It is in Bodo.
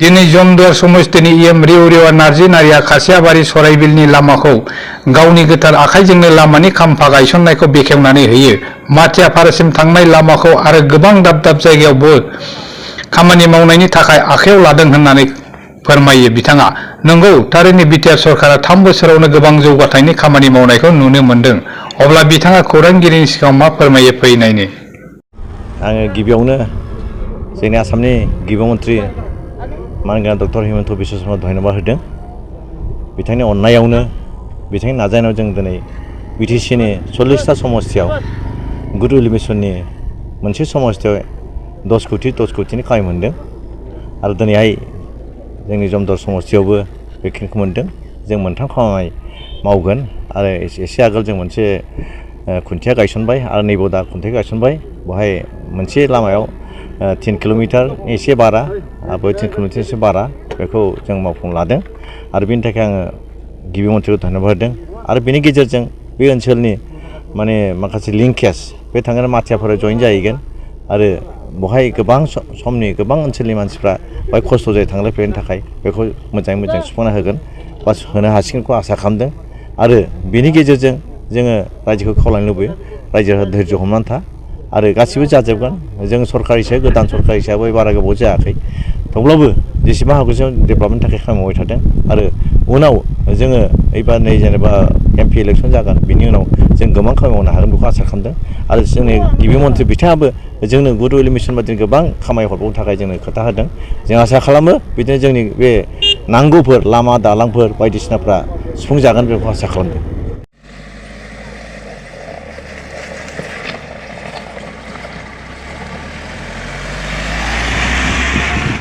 दिनै जमदुवार समस्थिनि रेव रेवा नार्जिहारीया खासियाबारि सराइबिलनि लामाखौ गावनि गोथार आखाइजोंनो लामानि खाम्फा गायसननायखौ बेखेवनानै होयो। माथियाफारासिम थांनाय लामाखौ आरो गोबां दाब दाब जायगायावबो खामानि मावनायनि थाखाय आखायाव लादों होननानै फोरमायो बिथाङा। नंगौ, थारैनो बिटिआर सरकारा 3 बोसोरावनो गोबां जौगाथायनि खामानि मावनायखौ नुनो मोनदों। अब्ला बिथाङा खौरांगिरिनि सिगाङाव मा फोरमायो फै नायनो। आङो गिबियावनो जोंनि आसामनि गिबि मन्त्रि मानगोनां डक्टर हिमन्त बिश्व शर्मा धन्यबाद होदों। बिथांनि अननायावनो बिथांनि नाजानायाव जों दिनै बिटिसिनि 40टा समस्तियाव गुड उइल मिसननि मोनसे समस्तियाव 10 कौटिनि खामानि मोनदों आरो दिनैहाय जोंनि जमदुवार समस्तियावबो बेखिनिखौ मोनदों। जों मोनथाम खामानि मावगोन आरो एसे आगोल जों मोनसे खुन्थिया गायसनबाय आरो नैबाव दा खुन्थिया गायसनबाय। बेवहाय मोनसे लामायाव 3 किल'मिटार एसे बारा आरो 3 किल'मिटार एसे बारा बेखौ जों मावफुं लादों आरो बेनि थाखाय आङो गिबि मन्थ्रिखौ धन्यबाद होदों। आरो बेनि गेजेरजों बे ओनसोलनि माने माखासे लिंकेज बे थांनानै माथियाफोराव जइन जाहैगोन आरो बेवहाय गोबां समनि गोबां ओनसोलनि मानसिफ्रा बाहाय खस्थ' जायो थांलाय फैलायनि थाखाय बेखौ मोजाङै मोजां सुफुंना होगोन बा होनो हासिगोनखौ आसा खालामदों। आरो बेनि गेजेरजों जोङो रायजोखौ खावलायनो लुबैयो रायजोआ धैर्य हमनानै था आरो गासिबो जाजोबगोन। जों सरकार हिसाबै गोदान सरकार हिसाबै बारा गोबाव जायाखै, थेवब्लाबो जेसेबां हागौ जों डेभेलपमेन्टनि थाखाय खामानि मावबाय थादों आरो उनाव जोङो एबा नै जेनेबा MP इलेक्सन जागोन बिनि उनाव जों गोबां खामानि मावनो हागोन बेखौ आसा खालामदों। आरो जोंनि गिबि मन्थ्रि बिथाङाबो जोंनो गुड उइल मिसन बायदि गोबां खामानि हरबावनो थाखाय जोंनो खोथा होदों। जों आसा खालामो बिदिनो जोंनि बे नांगौफोर लामा दालांफोर बायदिसिनाफ्रा सुफुंजागोन बेखौ आसा खालामदों।